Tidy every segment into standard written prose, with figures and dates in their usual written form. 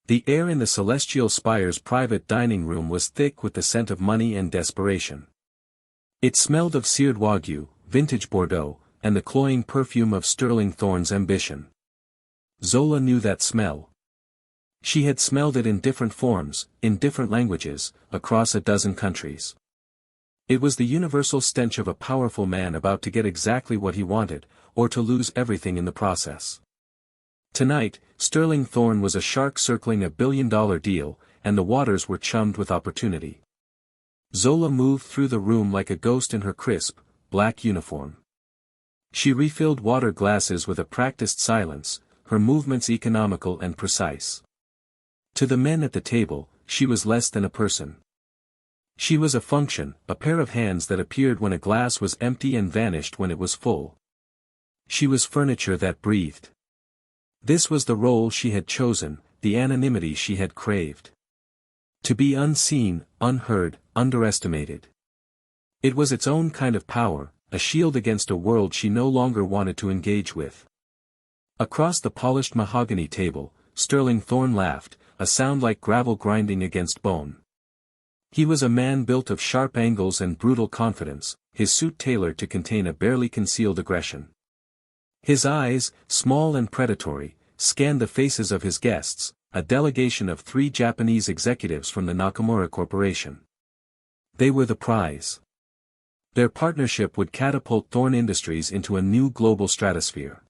The air in the Celestial Spire's private dining room was thick with the scent of money and desperation. It smelled of seared wagyu, vintage Bordeaux, and the cloying perfume of Sterling Thorn's ambition. Zola knew that smell. She had smelled it in different forms, in different languages, across a dozen countries. It was the universal stench of a powerful man about to get exactly what he wanted, or to lose everything in the process. Tonight, Sterling Thorn was a shark circling a billion-dollar deal, and the waters were chummed with opportunity. Zola moved through the room like a ghost in her crisp, black uniform. She refilled water glasses with a practiced silence, her movements economical and precise. To the men at the table, she was less than a person. She was a function, a pair of hands that appeared when a glass was empty and vanished when it was full. She was furniture that breathed. This was the role she had chosen, the anonymity she had craved. To be unseen, unheard, underestimated. It was its own kind of power, a shield against a world she no longer wanted to engage with. Across the polished mahogany table, Sterling Thorn laughed, a sound like gravel grinding against bone. He was a man built of sharp angles and brutal confidence, his suit tailored to contain a barely concealed aggression. His eyes, small and predatory, scanned the faces of his guests, a delegation of 3 Japanese executives from the Nakamura Corporation. They were the prize. Their partnership would catapult Thorn Industries into a new global stratosphere.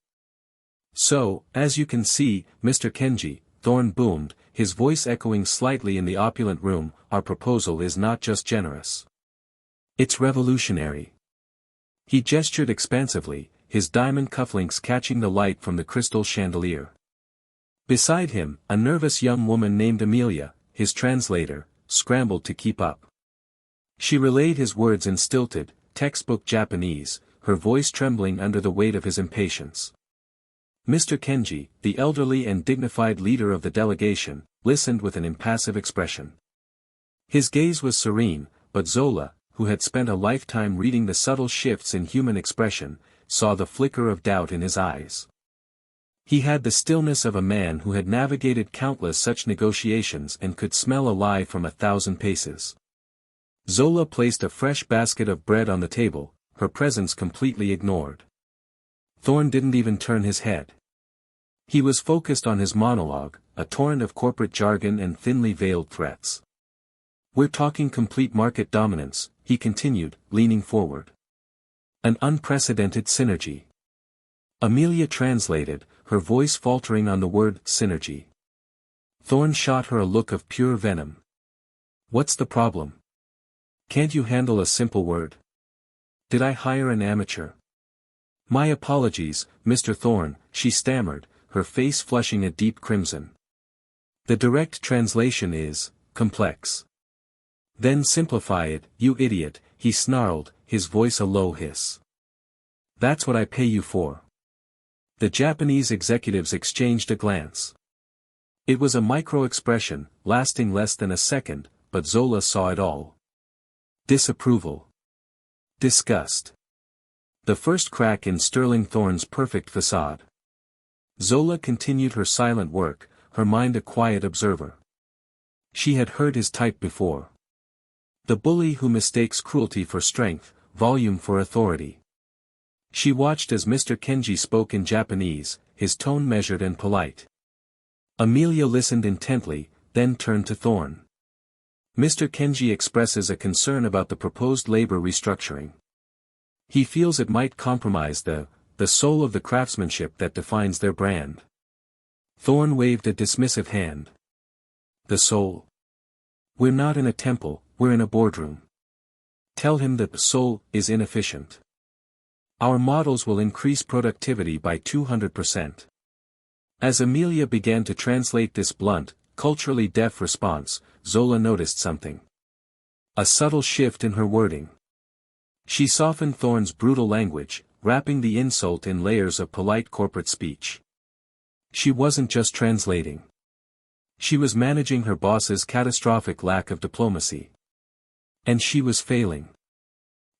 So, as you can see, Mr. Kenji, Thorn boomed, his voice echoing slightly in the opulent room, our proposal is not just generous. It's revolutionary. He gestured expansively, his diamond cufflinks catching the light from the crystal chandelier. Beside him, a nervous young woman named Amelia, his translator, scrambled to keep up. She relayed his words in stilted, textbook Japanese, her voice trembling under the weight of his impatience. Mr. Kenji, the elderly and dignified leader of the delegation, listened with an impassive expression. His gaze was serene, but Zola, who had spent a lifetime reading the subtle shifts in human expression, saw the flicker of doubt in his eyes. He had the stillness of a man who had navigated countless such negotiations and could smell a lie from 1,000 paces. Zola placed a fresh basket of bread on the table, her presence completely ignored. Thorn didn't even turn his head. He was focused on his monologue, a torrent of corporate jargon and thinly veiled threats. We're talking complete market dominance, he continued, leaning forward. An unprecedented synergy. Amelia translated, her voice faltering on the word synergy. Thorn shot her a look of pure venom. What's the problem? Can't you handle a simple word? Did I hire an amateur? My apologies, Mr. Thorn, she stammered, her face flushing a deep crimson. The direct translation is, complex. Then simplify it, you idiot, he snarled, his voice a low hiss. That's what I pay you for. The Japanese executives exchanged a glance. It was a micro-expression, lasting less than a second, but Zola saw it all. Disapproval. Disgust. The first crack in Sterling Thorn's perfect facade. Zola continued her silent work, her mind a quiet observer. She had heard his type before. The bully who mistakes cruelty for strength, volume for authority. She watched as Mr. Kenji spoke in Japanese, his tone measured and polite. Amelia listened intently, then turned to Thorn. Mr. Kenji expresses a concern about the proposed labor restructuring. He feels it might compromise the soul of the craftsmanship that defines their brand. Thorn waved a dismissive hand. The soul. We're not in a temple, we're in a boardroom. Tell him that the soul is inefficient. Our models will increase productivity by 200%. As Amelia began to translate this blunt, culturally deaf response, Zola noticed something. A subtle shift in her wording. She softened Thorn's brutal language, wrapping the insult in layers of polite corporate speech. She wasn't just translating. She was managing her boss's catastrophic lack of diplomacy. And she was failing.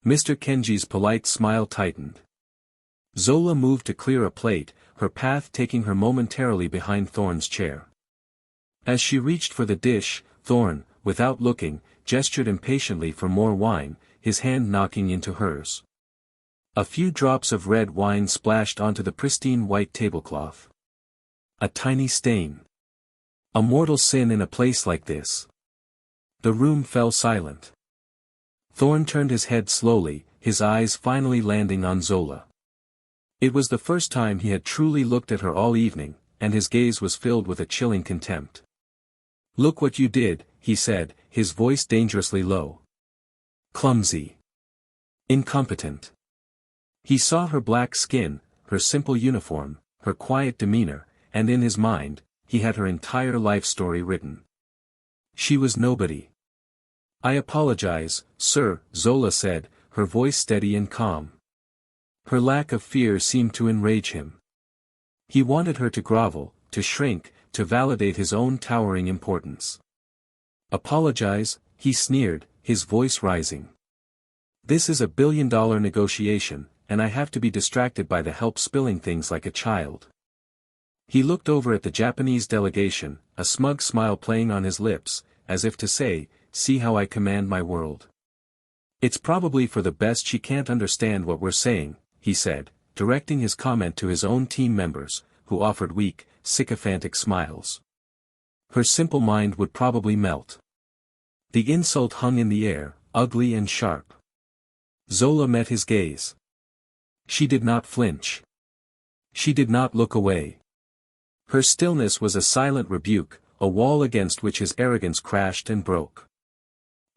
Mr. Kenji's polite smile tightened. Zola moved to clear a plate, her path taking her momentarily behind Thorn's chair. As she reached for the dish, Thorn, without looking, gestured impatiently for more wine, his hand knocking into hers. A few drops of red wine splashed onto the pristine white tablecloth. A tiny stain. A mortal sin in a place like this. The room fell silent. Thorn turned his head slowly, his eyes finally landing on Zola. It was the first time he had truly looked at her all evening, and his gaze was filled with a chilling contempt. "Look what you did," he said, his voice dangerously low. "Clumsy. Incompetent." He saw her black skin, her simple uniform, her quiet demeanor, and in his mind, he had her entire life story written. She was nobody. "I apologize, sir," Zola said, her voice steady and calm. Her lack of fear seemed to enrage him. He wanted her to grovel, to shrink, to validate his own towering importance. "Apologize," he sneered, his voice rising. "This is a billion-dollar negotiation, and I have to be distracted by the help spilling things like a child." He looked over at the Japanese delegation, a smug smile playing on his lips, as if to say, "See how I command my world." "It's probably for the best she can't understand what we're saying," he said, directing his comment to his own team members, who offered weak, sycophantic smiles. Her simple mind would probably melt. The insult hung in the air, ugly and sharp. Zola met his gaze. She did not flinch. She did not look away. Her stillness was a silent rebuke, a wall against which his arrogance crashed and broke.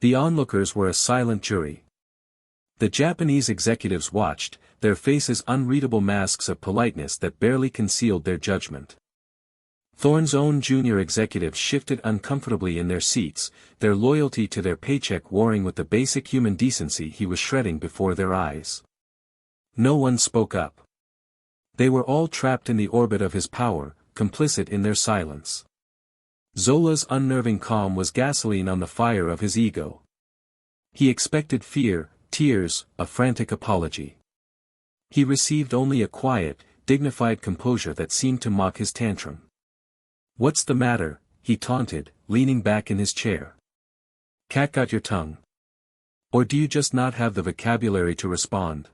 The onlookers were a silent jury. The Japanese executives watched, their faces unreadable masks of politeness that barely concealed their judgment. Thorn's own junior executives shifted uncomfortably in their seats, their loyalty to their paycheck warring with the basic human decency he was shredding before their eyes. No one spoke up. They were all trapped in the orbit of his power, complicit in their silence. Zola's unnerving calm was gasoline on the fire of his ego. He expected fear, tears, a frantic apology. He received only a quiet, dignified composure that seemed to mock his tantrum. "What's the matter?" he taunted, leaning back in his chair. "Cat got your tongue? Or do you just not have the vocabulary to respond?"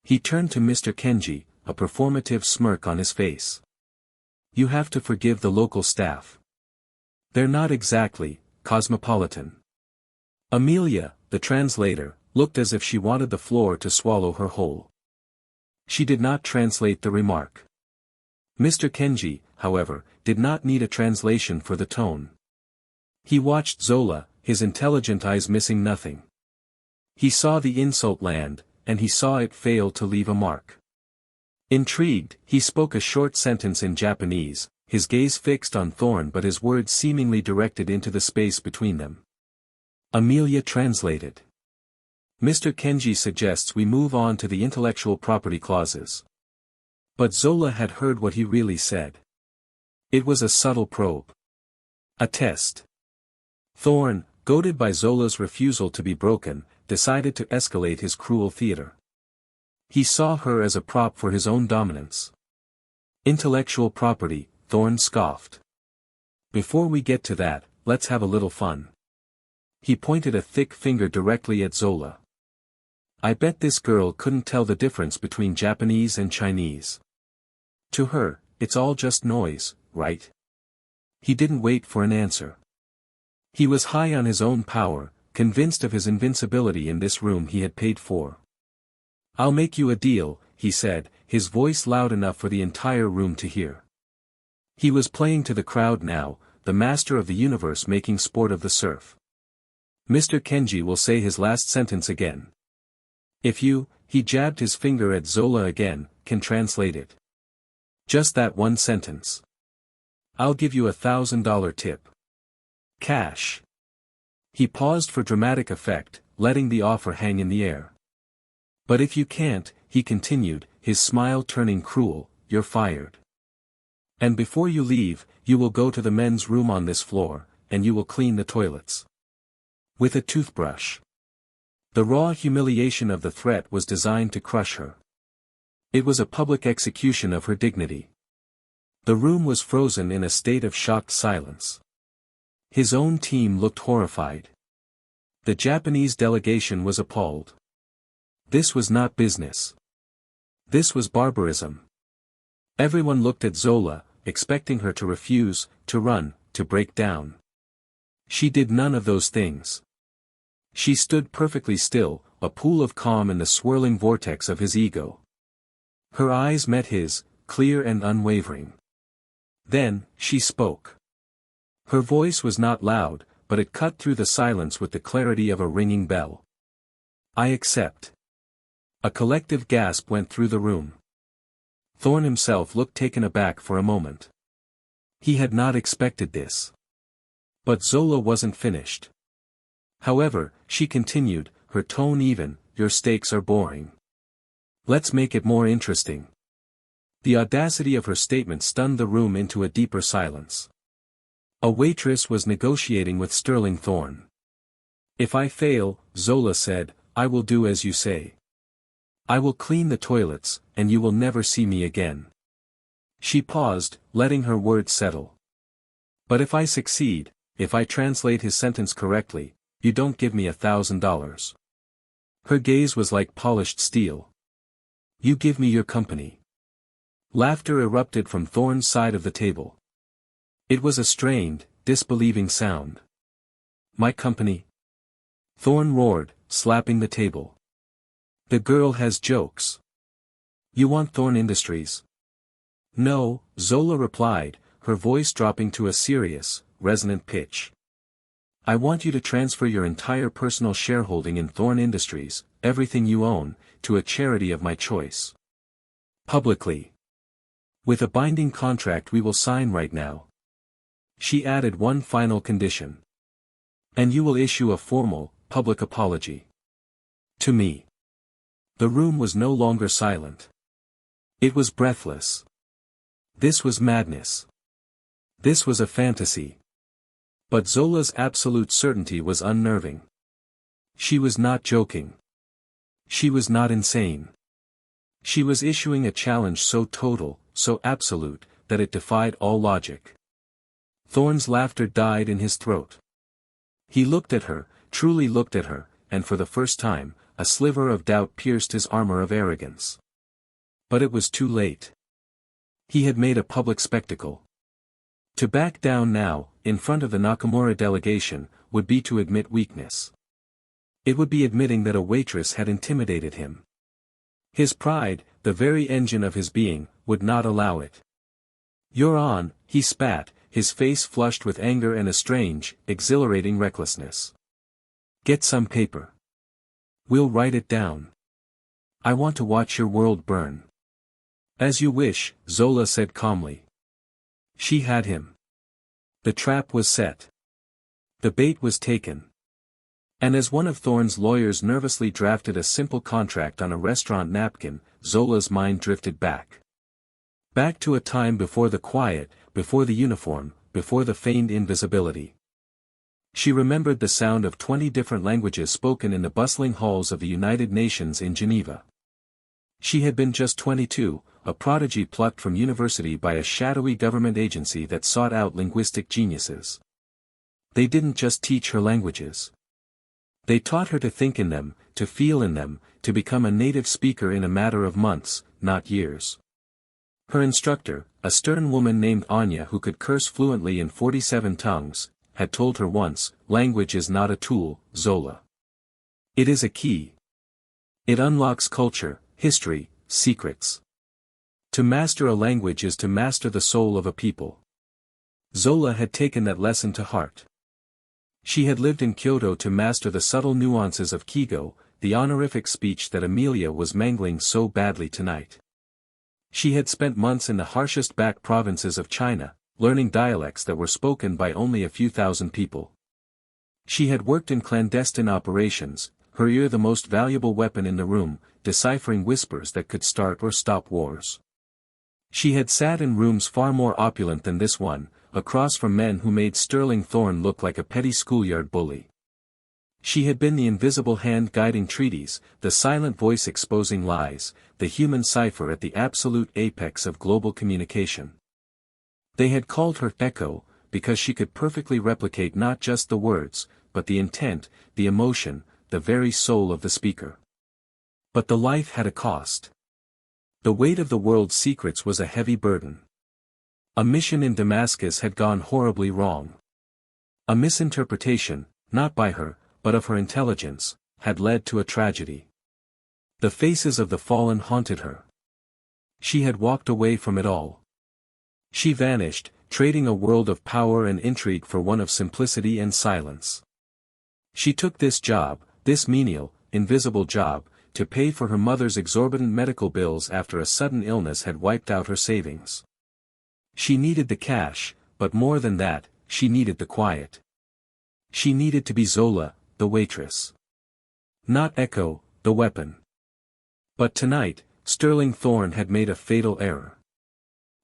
He turned to Mr. Kenji, a performative smirk on his face. "You have to forgive the local staff. They're not exactly cosmopolitan." Amelia, the translator, looked as if she wanted the floor to swallow her whole. She did not translate the remark. Mr. Kenji, however, did not need a translation for the tone. He watched Zola, his intelligent eyes missing nothing. He saw the insult land, and he saw it fail to leave a mark. Intrigued, he spoke a short sentence in Japanese, his gaze fixed on Thorn but his words seemingly directed into the space between them. Amelia translated. "Mr. Kenji suggests we move on to the intellectual property clauses." But Zola had heard what he really said. It was a subtle probe. A test. Thorn, goaded by Zola's refusal to be broken, decided to escalate his cruel theater. He saw her as a prop for his own dominance. "Intellectual property," Thorn scoffed. "Before we get to that, let's have a little fun." He pointed a thick finger directly at Zola. "I bet this girl couldn't tell the difference between Japanese and Chinese. To her, it's all just noise, right?" He didn't wait for an answer. He was high on his own power, convinced of his invincibility in this room he had paid for. "I'll make you a deal," he said, his voice loud enough for the entire room to hear. He was playing to the crowd now, the master of the universe making sport of the serf. "Mr. Kenji will say his last sentence again. If you," he jabbed his finger at Zola again, "can translate it. Just that one sentence. I'll give you $1,000 tip. Cash." He paused for dramatic effect, letting the offer hang in the air. "But if you can't," he continued, his smile turning cruel, "you're fired. And before you leave, you will go to the men's room on this floor, and you will clean the toilets. With a toothbrush." The raw humiliation of the threat was designed to crush her. It was a public execution of her dignity. The room was frozen in a state of shocked silence. His own team looked horrified. The Japanese delegation was appalled. This was not business. This was barbarism. Everyone looked at Zola, expecting her to refuse, to run, to break down. She did none of those things. She stood perfectly still, a pool of calm in the swirling vortex of his ego. Her eyes met his, clear and unwavering. Then, she spoke. Her voice was not loud, but it cut through the silence with the clarity of a ringing bell. I accept. A collective gasp went through the room. Thorne himself looked taken aback for a moment. He had not expected this. But Zola wasn't finished. However, she continued, her tone even, your stakes are boring. Let's make it more interesting. The audacity of her statement stunned the room into a deeper silence. A waitress was negotiating with Sterling Thorne. If I fail, Zola said, I will do as you say. I will clean the toilets, and you will never see me again. She paused, letting her words settle. But if I succeed, if I translate his sentence correctly, you don't give me $1,000. Her gaze was like polished steel. You give me your company. Laughter erupted from Thorne's side of the table. It was a strained, disbelieving sound. My company? Thorne roared, slapping the table. The girl has jokes. You want Thorne Industries? No, Zola replied, her voice dropping to a serious, resonant pitch. I want you to transfer your entire personal shareholding in Thorne Industries, everything you own, to a charity of my choice. Publicly. With a binding contract we will sign right now. She added one final condition. And you will issue a formal, public apology. To me. The room was no longer silent. It was breathless. This was madness. This was a fantasy. But Zola's absolute certainty was unnerving. She was not joking. She was not insane. She was issuing a challenge so total, so absolute, that it defied all logic. Thorne's laughter died in his throat. He looked at her, truly looked at her, and for the first time, a sliver of doubt pierced his armor of arrogance. But it was too late. He had made a public spectacle. To back down now, in front of the Nakamura delegation, would be to admit weakness. It would be admitting that a waitress had intimidated him. His pride, the very engine of his being, would not allow it. You're on, he spat, his face flushed with anger and a strange, exhilarating recklessness. Get some paper. We'll write it down. I want to watch your world burn. As you wish, Zola said calmly. She had him. The trap was set. The bait was taken. And as one of Thorne's lawyers nervously drafted a simple contract on a restaurant napkin, Zola's mind drifted back. Back to a time before the quiet, before the uniform, before the feigned invisibility. She remembered the sound of 20 different languages spoken in the bustling halls of the United Nations in Geneva. She had been just 22, a prodigy plucked from university by a shadowy government agency that sought out linguistic geniuses. They didn't just teach her languages. They taught her to think in them, to feel in them, to become a native speaker in a matter of months, not years. Her instructor, a stern woman named Anya who could curse fluently in 47 tongues, had told her once, language is not a tool, Zola. It is a key. It unlocks culture, history, secrets. To master a language is to master the soul of a people. Zola had taken that lesson to heart. She had lived in Kyoto to master the subtle nuances of Kigo, the honorific speech that Amelia was mangling so badly tonight. She had spent months in the harshest back provinces of China, learning dialects that were spoken by only a few thousand people. She had worked in clandestine operations, her ear the most valuable weapon in the room, deciphering whispers that could start or stop wars. She had sat in rooms far more opulent than this one, across from men who made Sterling Thorne look like a petty schoolyard bully. She had been the invisible hand guiding treaties, the silent voice exposing lies, the human cipher at the absolute apex of global communication. They had called her Echo, because she could perfectly replicate not just the words, but the intent, the emotion, the very soul of the speaker. But the life had a cost. The weight of the world's secrets was a heavy burden. A mission in Damascus had gone horribly wrong. A misinterpretation, not by her, but of her intelligence, had led to a tragedy. The faces of the fallen haunted her. She had walked away from it all. She vanished, trading a world of power and intrigue for one of simplicity and silence. She took this job, this menial, invisible job, to pay for her mother's exorbitant medical bills after a sudden illness had wiped out her savings. She needed the cash, but more than that, she needed the quiet. She needed to be Zola, the waitress. Not Echo, the weapon. But tonight, Sterling Thorne had made a fatal error.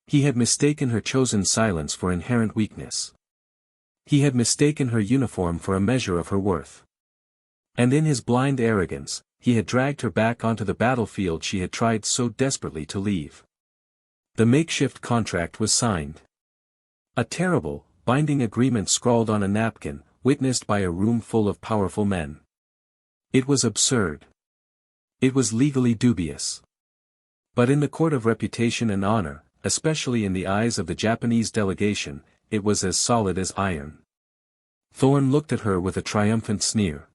He had mistaken her chosen silence for inherent weakness. He had mistaken her uniform for a measure of her worth. And in his blind arrogance, he had dragged her back onto the battlefield she had tried so desperately to leave. The makeshift contract was signed. A terrible, binding agreement scrawled on a napkin, witnessed by a room full of powerful men. It was absurd. It was legally dubious. But in the court of reputation and honor, especially in the eyes of the Japanese delegation, it was as solid as iron. Thorne looked at her with a triumphant sneer.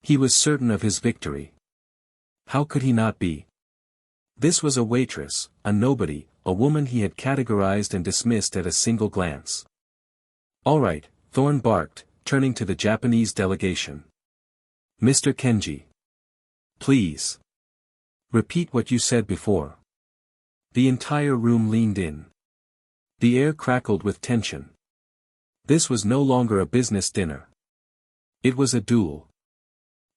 He was certain of his victory. How could he not be? This was a waitress, a nobody, a woman he had categorized and dismissed at a single glance. "All right," Thorne barked, turning to the Japanese delegation. "Mr. Kenji. Please. Repeat what you said before." The entire room leaned in. The air crackled with tension. This was no longer a business dinner. It was a duel.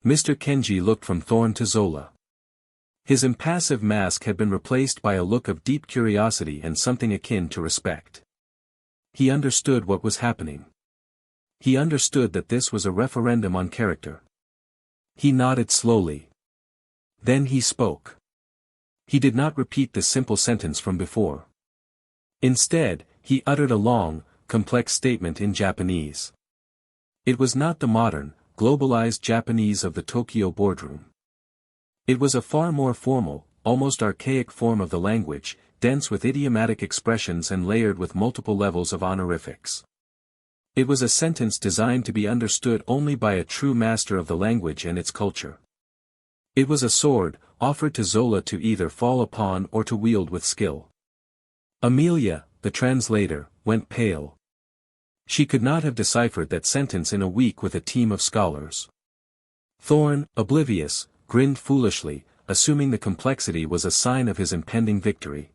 Mr. Kenji looked from Thorne to Zola. His impassive mask had been replaced by a look of deep curiosity and something akin to respect. He understood what was happening. He understood that this was a referendum on character. He nodded slowly. Then he spoke. He did not repeat the simple sentence from before. Instead, he uttered a long, complex statement in Japanese. It was not the modern, globalized Japanese of the Tokyo boardroom. It was a far more formal, almost archaic form of the language, dense with idiomatic expressions and layered with multiple levels of honorifics. It was a sentence designed to be understood only by a true master of the language and its culture. It was a sword, offered to Zola to either fall upon or to wield with skill. Amelia, the translator, went pale. She could not have deciphered that sentence in a week with a team of scholars. Thorne, oblivious, grinned foolishly, assuming the complexity was a sign of his impending victory.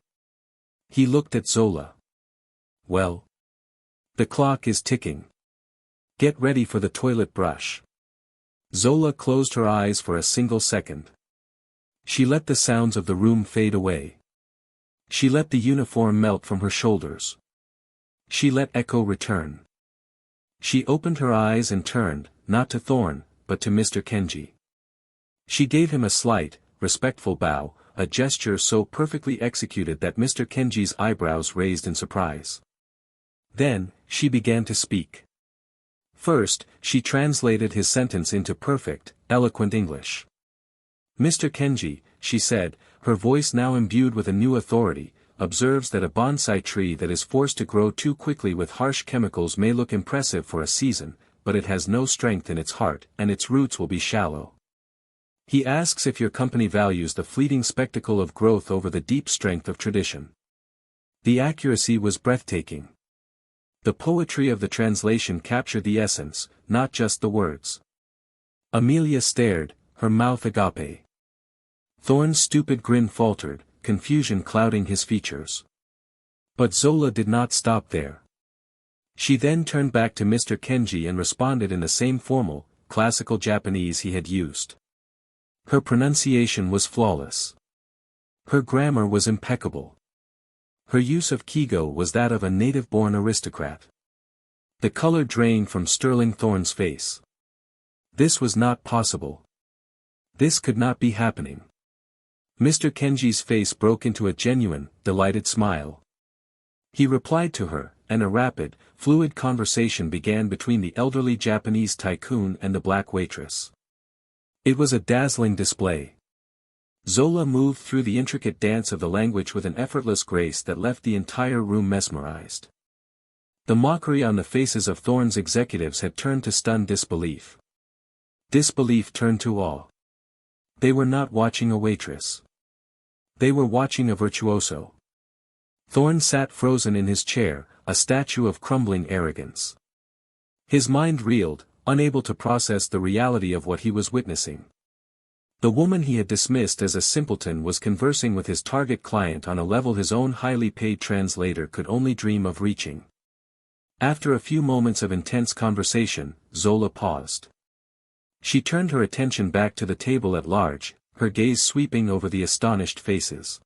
He looked at Zola. "Well? The clock is ticking. Get ready for the toilet brush." Zola closed her eyes for a single second. She let the sounds of the room fade away. She let the uniform melt from her shoulders. She let Echo return. She opened her eyes and turned, not to Thorne, but to Mr. Kenji. She gave him a slight, respectful bow, a gesture so perfectly executed that Mr. Kenji's eyebrows raised in surprise. Then, she began to speak. First, she translated his sentence into perfect, eloquent English. "Mr. Kenji," she said, her voice now imbued with a new authority, "observes that a bonsai tree that is forced to grow too quickly with harsh chemicals may look impressive for a season, but it has no strength in its heart and its roots will be shallow. He asks if your company values the fleeting spectacle of growth over the deep strength of tradition." The accuracy was breathtaking. The poetry of the translation captured the essence, not just the words. Amelia stared, her mouth agape. Thorne's stupid grin faltered, confusion clouding his features. But Zola did not stop there. She then turned back to Mr. Kenji and responded in the same formal, classical Japanese he had used. Her pronunciation was flawless. Her grammar was impeccable. Her use of kigo was that of a native-born aristocrat. The color drained from Sterling Thorne's face. This was not possible. This could not be happening. Mr. Kenji's face broke into a genuine, delighted smile. He replied to her, and a rapid, fluid conversation began between the elderly Japanese tycoon and the black waitress. It was a dazzling display. Zola moved through the intricate dance of the language with an effortless grace that left the entire room mesmerized. The mockery on the faces of Thorne's executives had turned to stunned disbelief. Disbelief turned to awe. They were not watching a waitress. They were watching a virtuoso. Thorne sat frozen in his chair, a statue of crumbling arrogance. His mind reeled, unable to process the reality of what he was witnessing. The woman he had dismissed as a simpleton was conversing with his target client on a level his own highly paid translator could only dream of reaching. After a few moments of intense conversation, Zola paused. She turned her attention back to the table at large, her gaze sweeping over the astonished faces.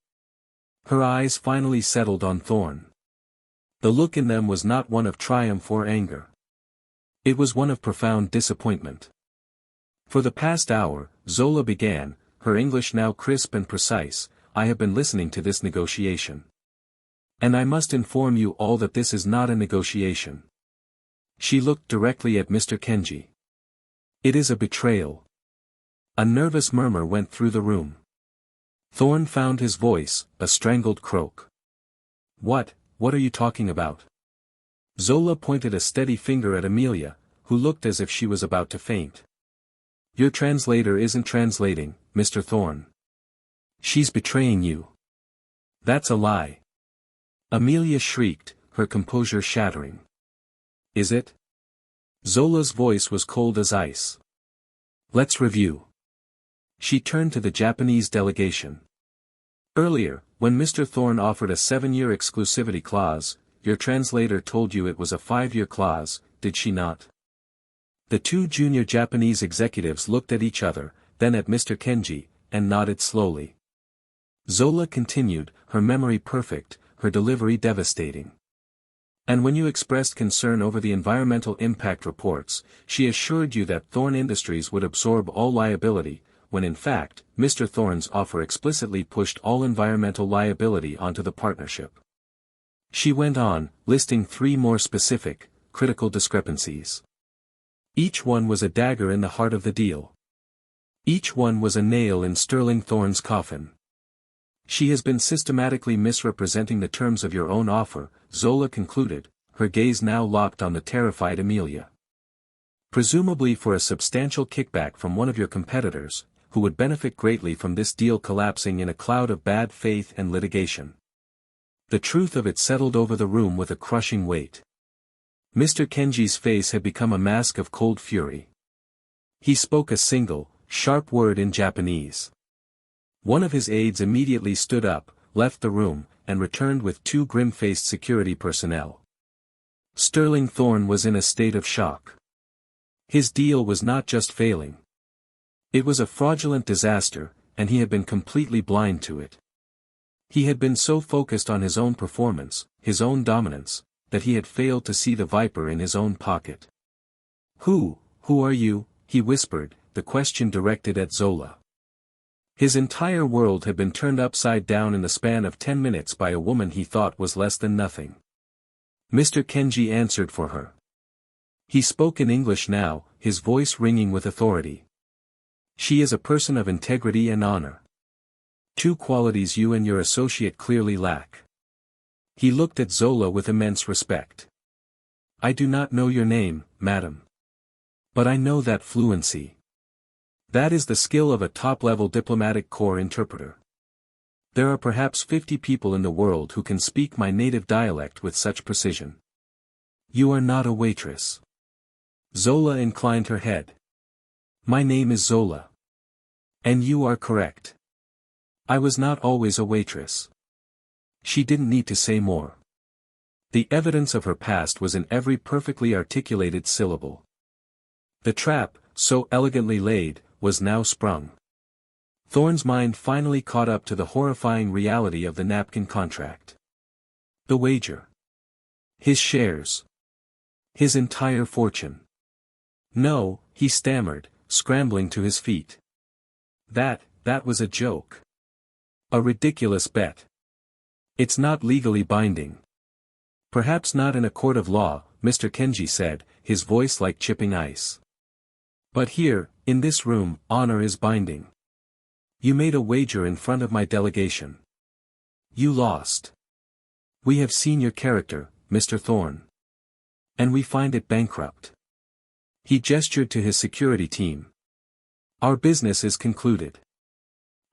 Her eyes finally settled on Thorne. The look in them was not one of triumph or anger. It was one of profound disappointment. For the past hour, Zola began, her English now crisp and precise, I have been listening to this negotiation. And I must inform you all that this is not a negotiation. She looked directly at Mr. Kenji. It is a betrayal. A nervous murmur went through the room. Thorne found his voice, a strangled croak. What are you talking about? Zola pointed a steady finger at Amelia, who looked as if she was about to faint. Your translator isn't translating, Mr. Thorne. She's betraying you. That's a lie. Amelia shrieked, her composure shattering. Is it? Zola's voice was cold as ice. Let's review. She turned to the Japanese delegation. Earlier, when Mr. Thorne offered a 7-year exclusivity clause, your translator told you it was a 5-year clause, did she not? The two junior Japanese executives looked at each other, then at Mr. Kenji, and nodded slowly. Zola continued, her memory perfect, her delivery devastating. And when you expressed concern over the environmental impact reports, she assured you that Thorne Industries would absorb all liability, when in fact, Mr. Thorne's offer explicitly pushed all environmental liability onto the partnership. She went on, listing 3 more specific, critical discrepancies. Each one was a dagger in the heart of the deal. Each one was a nail in Sterling Thorne's coffin. She has been systematically misrepresenting the terms of your own offer, Zola concluded, her gaze now locked on the terrified Amelia. Presumably for a substantial kickback from one of your competitors, who would benefit greatly from this deal collapsing in a cloud of bad faith and litigation. The truth of it settled over the room with a crushing weight. Mr. Kenji's face had become a mask of cold fury. He spoke a single, sharp word in Japanese. One of his aides immediately stood up, left the room, and returned with 2 grim-faced security personnel. Sterling Thorne was in a state of shock. His deal was not just failing. It was a fraudulent disaster, and he had been completely blind to it. He had been so focused on his own performance, his own dominance, that he had failed to see the viper in his own pocket. Who are you? He whispered, the question directed at Zola. His entire world had been turned upside down in the span of 10 minutes by a woman he thought was less than nothing. Mr. Kenji answered for her. He spoke in English now, his voice ringing with authority. She is a person of integrity and honor. 2 qualities you and your associate clearly lack. He looked at Zola with immense respect. I do not know your name, madam. But I know that fluency. That is the skill of a top-level diplomatic corps interpreter. There are perhaps 50 people in the world who can speak my native dialect with such precision. You are not a waitress. Zola inclined her head. My name is Zola. And you are correct. I was not always a waitress. She didn't need to say more. The evidence of her past was in every perfectly articulated syllable. The trap, so elegantly laid, was now sprung. Thorne's mind finally caught up to the horrifying reality of the napkin contract. The wager. His shares. His entire fortune. No, he stammered, scrambling to his feet. That was a joke. A ridiculous bet. It's not legally binding. Perhaps not in a court of law, Mr. Kenji said, his voice like chipping ice. But here, in this room, honor is binding. You made a wager in front of my delegation. You lost. We have seen your character, Mr. Thorne. And we find it bankrupt. He gestured to his security team. Our business is concluded.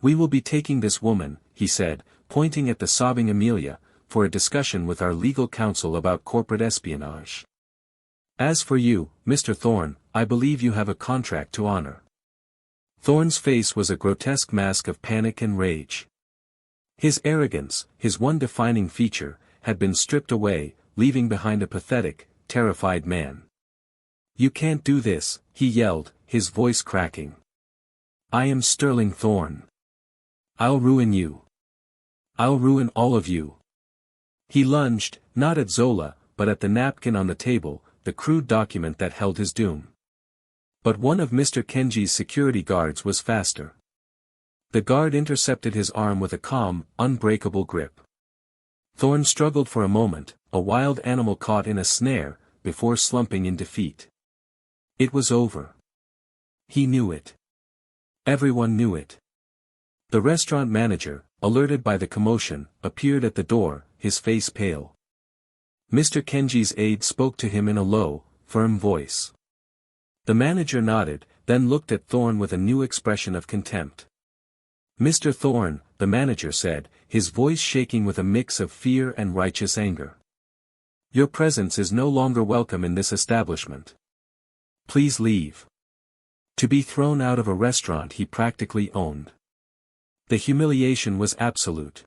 We will be taking this woman, he said, pointing at the sobbing Amelia, for a discussion with our legal counsel about corporate espionage. As for you, Mr. Thorne, I believe you have a contract to honor. Thorne's face was a grotesque mask of panic and rage. His arrogance, his one defining feature, had been stripped away, leaving behind a pathetic, terrified man. You can't do this, he yelled, his voice cracking. I am Sterling Thorne. I'll ruin you. I'll ruin all of you. He lunged, not at Zola, but at the napkin on the table, the crude document that held his doom. But one of Mr. Kenji's security guards was faster. The guard intercepted his arm with a calm, unbreakable grip. Thorne struggled for a moment, a wild animal caught in a snare, before slumping in defeat. It was over. He knew it. Everyone knew it. The restaurant manager, alerted by the commotion, appeared at the door, his face pale. Mr. Kenji's aide spoke to him in a low, firm voice. The manager nodded, then looked at Thorne with a new expression of contempt. Mr. Thorne, the manager said, his voice shaking with a mix of fear and righteous anger. Your presence is no longer welcome in this establishment. Please leave. To be thrown out of a restaurant he practically owned. The humiliation was absolute.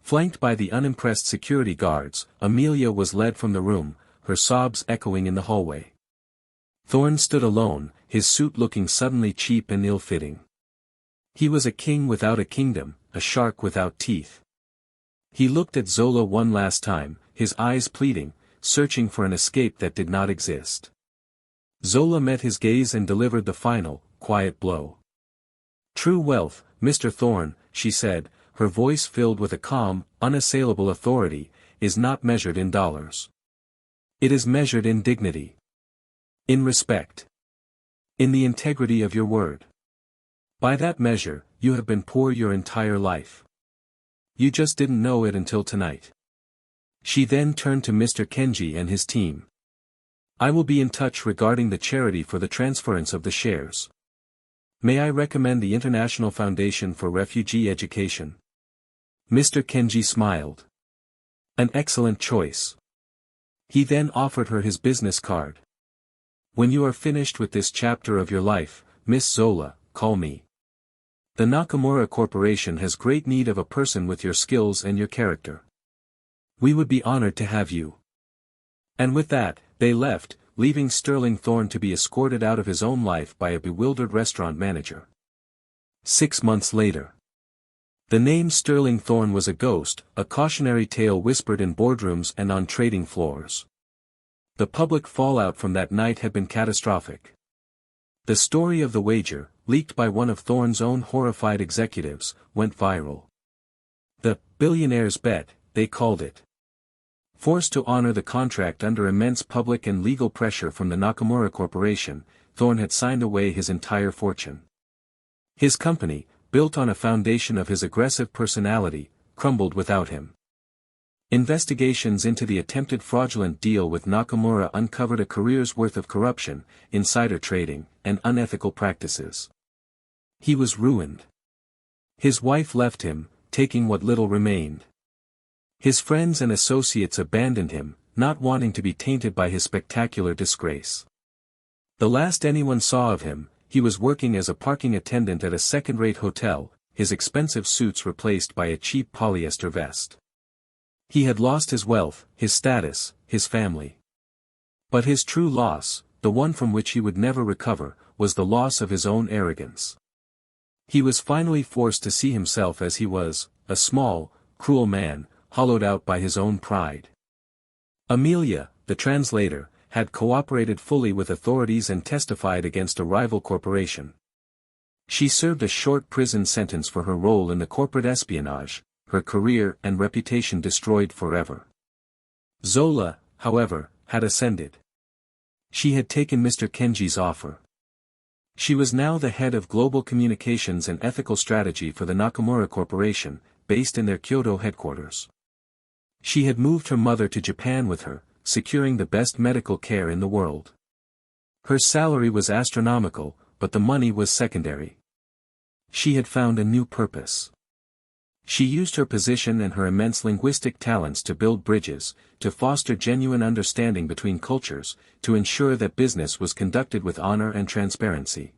Flanked by the unimpressed security guards, Amelia was led from the room, her sobs echoing in the hallway. Thorne stood alone, his suit looking suddenly cheap and ill-fitting. He was a king without a kingdom, a shark without teeth. He looked at Zola one last time, his eyes pleading, searching for an escape that did not exist. Zola met his gaze and delivered the final, quiet blow. True wealth, Mr. Thorne, she said, her voice filled with a calm, unassailable authority, is not measured in dollars. It is measured in dignity. In respect. In the integrity of your word. By that measure, you have been poor your entire life. You just didn't know it until tonight. She then turned to Mr. Kenji and his team. I will be in touch regarding the charity for the transference of the shares. May I recommend the International Foundation for Refugee Education? Mr. Kenji smiled. An excellent choice. He then offered her his business card. When you are finished with this chapter of your life, Miss Zola, call me. The Nakamura Corporation has great need of a person with your skills and your character. We would be honored to have you. And with that, they left, leaving Sterling Thorne to be escorted out of his own life by a bewildered restaurant manager. 6 months later. The name Sterling Thorne was a ghost, a cautionary tale whispered in boardrooms and on trading floors. The public fallout from that night had been catastrophic. The story of the wager, leaked by one of Thorne's own horrified executives, went viral. The billionaire's bet, they called it. Forced to honor the contract under immense public and legal pressure from the Nakamura Corporation, Thorne had signed away his entire fortune. His company, built on a foundation of his aggressive personality, crumbled without him. Investigations into the attempted fraudulent deal with Nakamura uncovered a career's worth of corruption, insider trading, and unethical practices. He was ruined. His wife left him, taking what little remained. His friends and associates abandoned him, not wanting to be tainted by his spectacular disgrace. The last anyone saw of him, he was working as a parking attendant at a second-rate hotel, his expensive suits replaced by a cheap polyester vest. He had lost his wealth, his status, his family. But his true loss, the one from which he would never recover, was the loss of his own arrogance. He was finally forced to see himself as he was, a small, cruel man, hollowed out by his own pride. Amelia, the translator, had cooperated fully with authorities and testified against a rival corporation. She served a short prison sentence for her role in the corporate espionage, her career and reputation destroyed forever. Zola, however, had ascended. She had taken Mr. Kenji's offer. She was now the head of global communications and ethical strategy for the Nakamura Corporation, based in their Kyoto headquarters. She had moved her mother to Japan with her, securing the best medical care in the world. Her salary was astronomical, but the money was secondary. She had found a new purpose. She used her position and her immense linguistic talents to build bridges, to foster genuine understanding between cultures, to ensure that business was conducted with honor and transparency.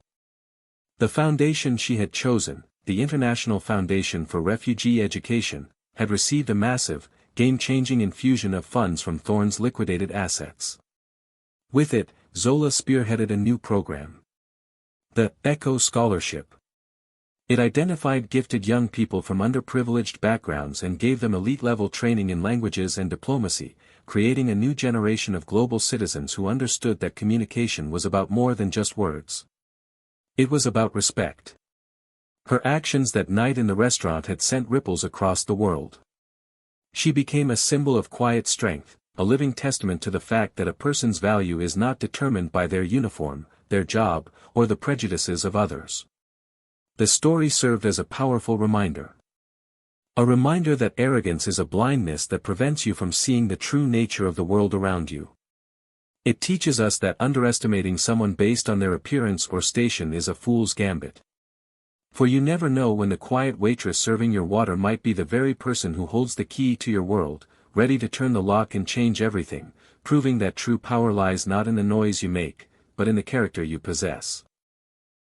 The foundation she had chosen, the International Foundation for Refugee Education, had received a massive, game-changing infusion of funds from Thorne's liquidated assets. With it, Zola spearheaded a new program. The Echo Scholarship. It identified gifted young people from underprivileged backgrounds and gave them elite-level training in languages and diplomacy, creating a new generation of global citizens who understood that communication was about more than just words. It was about respect. Her actions that night in the restaurant had sent ripples across the world. She became a symbol of quiet strength, a living testament to the fact that a person's value is not determined by their uniform, their job, or the prejudices of others. The story served as a powerful reminder. A reminder that arrogance is a blindness that prevents you from seeing the true nature of the world around you. It teaches us that underestimating someone based on their appearance or station is a fool's gambit. For you never know when the quiet waitress serving your water might be the very person who holds the key to your world, ready to turn the lock and change everything, proving that true power lies not in the noise you make, but in the character you possess.